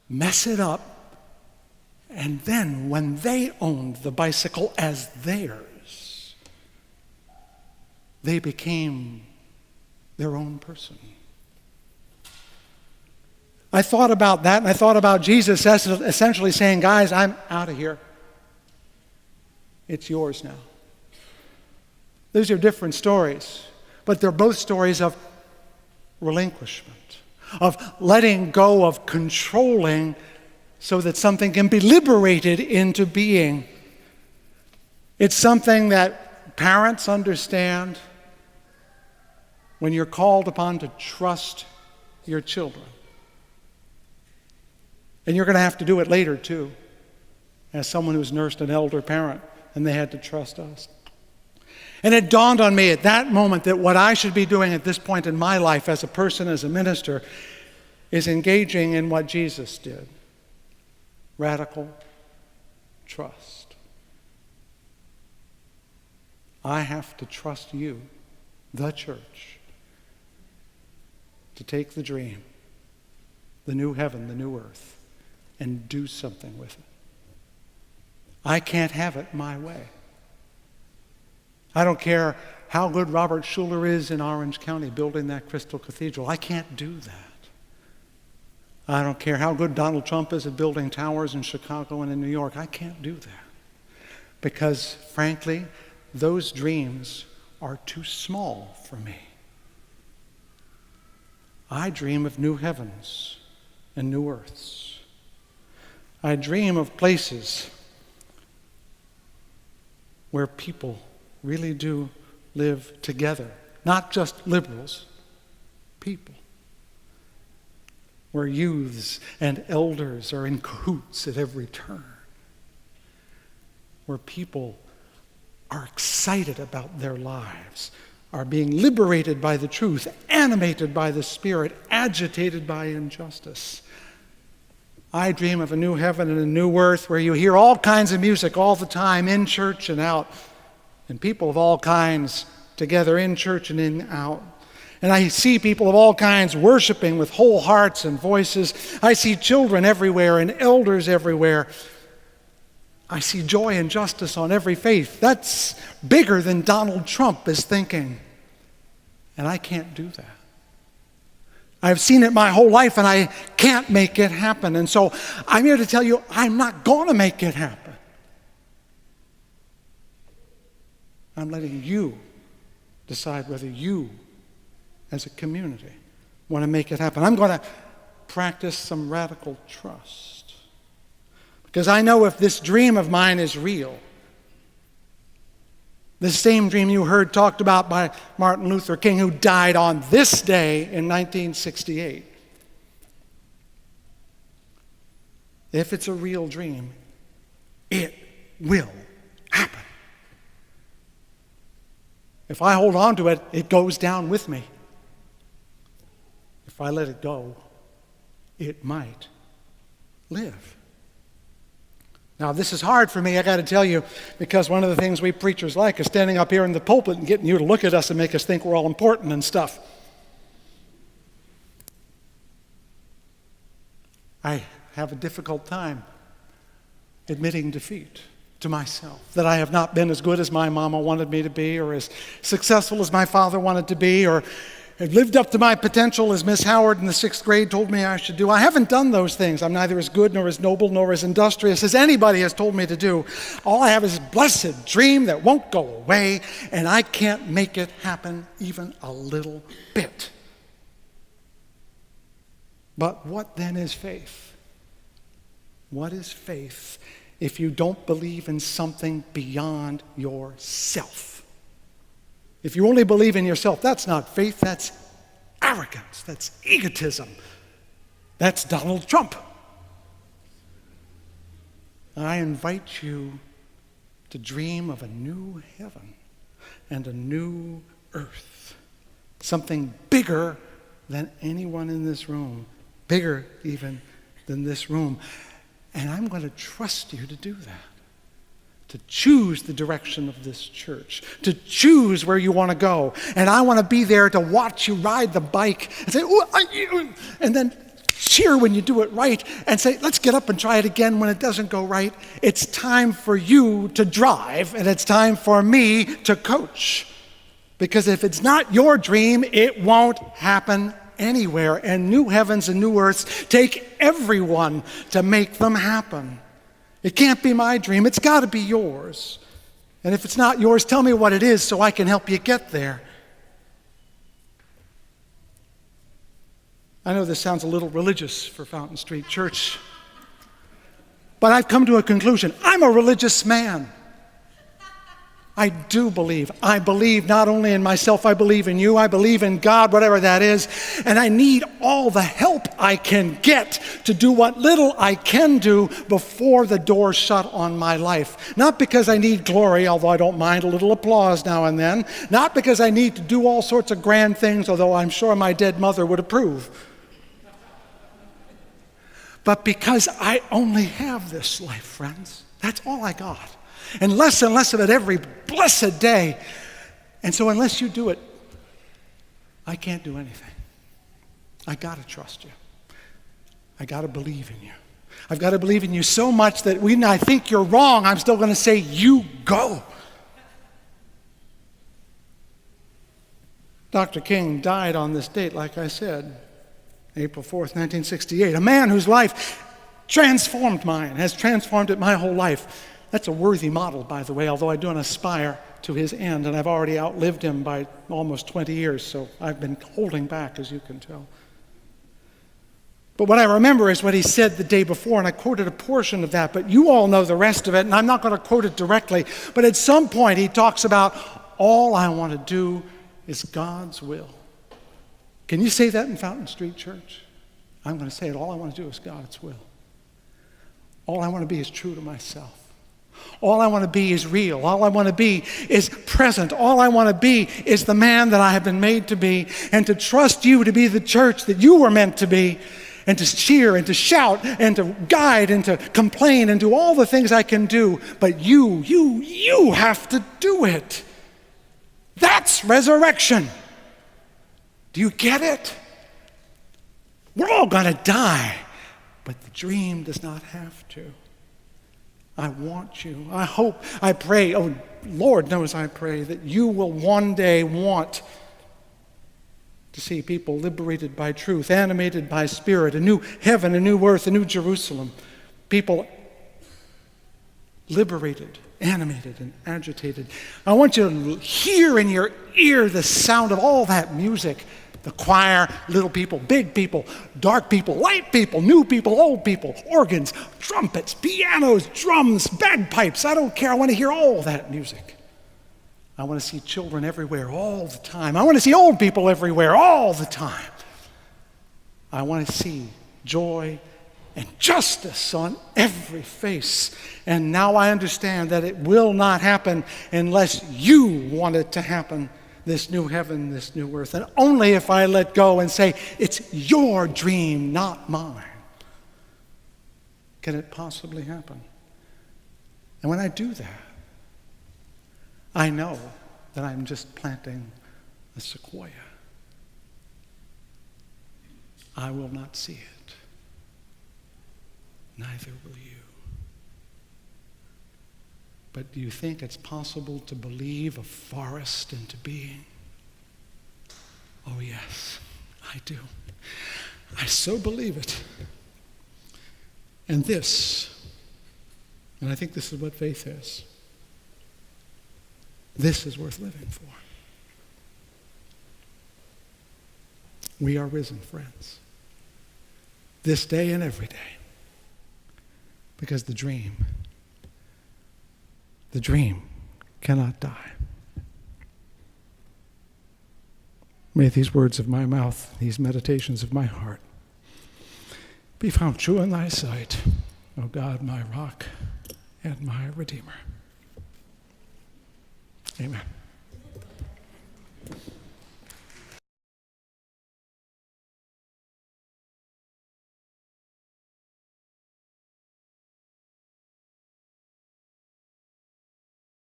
mess it up, and then when they owned the bicycle as theirs, they became their own person. I thought about that, and I thought about Jesus essentially saying, guys, I'm out of here. It's yours now. Those are different stories, but they're both stories of relinquishment, of letting go of controlling so that something can be liberated into being. It's something that parents understand when you're called upon to trust your children. And you're going to have to do it later, too, as someone who's nursed an elder parent, and they had to trust us. And it dawned on me at that moment that what I should be doing at this point in my life as a person, as a minister, is engaging in what Jesus did. Radical trust. I have to trust you, the church, to take the dream, the new heaven, the new earth, and do something with it. I can't have it my way. I don't care how good Robert Schuller is in Orange County building that Crystal Cathedral. I can't do that. I don't care how good Donald Trump is at building towers in Chicago and in New York. I can't do that. Because, frankly, those dreams are too small for me. I dream of new heavens and new earths. I dream of places where people really do live together. Not just liberals, people. Where youths and elders are in cahoots at every turn. Where people are excited about their lives, are being liberated by the truth, animated by the Spirit, agitated by injustice. I dream of a new heaven and a new earth where you hear all kinds of music all the time, in church and out, and people of all kinds together in church and in out. And I see people of all kinds worshiping with whole hearts and voices. I see children everywhere and elders everywhere. I see joy and justice on every face. That's bigger than Donald Trump is thinking. And I can't do that. I've seen it my whole life, and I can't make it happen. And so I'm here to tell you, I'm not going to make it happen. I'm letting you decide whether you, as a community, want to make it happen. I'm going to practice some radical trust. Because I know if this dream of mine is real, the same dream you heard talked about by Martin Luther King, who died on this day in 1968. If it's a real dream, it will happen. If I hold on to it, it goes down with me. If I let it go, it might live. Now, this is hard for me, I got to tell you, because one of the things we preachers like is standing up here in the pulpit and getting you to look at us and make us think we're all important and stuff. I have a difficult time admitting defeat to myself, that I have not been as good as my mama wanted me to be, or as successful as my father wanted to be, or have lived up to my potential as Miss Howard in the 6th grade told me I should do. I haven't done those things. I'm neither as good nor as noble nor as industrious as anybody has told me to do. All I have is a blessed dream that won't go away, and I can't make it happen even a little bit. But what then is faith? What is faith if you don't believe in something beyond yourself? If you only believe in yourself, that's not faith, that's arrogance, that's egotism. That's Donald Trump. I invite you to dream of a new heaven and a new earth. Something bigger than anyone in this room, bigger even than this room. And I'm going to trust you to do that. To choose the direction of this church, to choose where you want to go. And I want to be there to watch you ride the bike and say, "Ooh, and then cheer when you do it right and say, let's get up and try it again when it doesn't go right. It's time for you to drive, and it's time for me to coach. Because if it's not your dream, it won't happen anywhere. And new heavens and new earths take everyone to make them happen. It can't be my dream. It's got to be yours. And if it's not yours, tell me what it is so I can help you get there. I know this sounds a little religious for Fountain Street Church, but I've come to a conclusion. I'm a religious man. I do believe. I believe not only in myself, I believe in you. I believe in God, whatever that is. And I need all the help I can get to do what little I can do before the door's shut on my life. Not because I need glory, although I don't mind a little applause now and then. Not because I need to do all sorts of grand things, although I'm sure my dead mother would approve. But because I only have this life, friends. That's all I got. And less of it every blessed day. And so unless you do it, I can't do anything. I got to trust you. I got to believe in you. I've got to believe in you so much that when I think you're wrong, I'm still going to say, you go. Dr. King died on this date, like I said, April 4th, 1968. A man whose life transformed mine, has transformed it my whole life. That's a worthy model, by the way, although I don't aspire to his end, and I've already outlived him by almost 20 years, so I've been holding back, as you can tell. But what I remember is what he said the day before, and I quoted a portion of that, but you all know the rest of it, and I'm not going to quote it directly, but at some point he talks about, all I want to do is God's will. Can you say that in Fountain Street Church? I'm going to say it. All I want to do is God's will. All I want to be is true to myself. All I want to be is real. All I want to be is present. All I want to be is the man that I have been made to be, and to trust you to be the church that you were meant to be, and to cheer and to shout and to guide and to complain and do all the things I can do. But you have to do it. That's resurrection. Do you get it? We're all going to die, but the dream does not have to. I want you. I hope, I pray, oh, Lord knows I pray that you will one day want to see people liberated by truth, animated by spirit, a new heaven, a new earth, a new Jerusalem. People liberated, animated, and agitated. I want you to hear in your ear the sound of all that music. The choir, little people, big people, dark people, light people, new people, old people, organs, trumpets, pianos, drums, bagpipes. I don't care. I want to hear all that music. I want to see children everywhere all the time. I want to see old people everywhere all the time. I want to see joy and justice on every face. And now I understand that it will not happen unless you want it to happen. This new heaven, this new earth. And only if I let go and say, it's your dream, not mine, can it possibly happen. And when I do that, I know that I'm just planting a sequoia. I will not see it. Neither will you. But do you think it's possible to believe a forest into being? Oh, yes, I do. I so believe it. And I think this is what faith is. This is worth living for. We are risen, friends. This day and every day. Because the dream cannot die. May these words of my mouth, these meditations of my heart, be found true in thy sight, O God, my rock and my redeemer. Amen.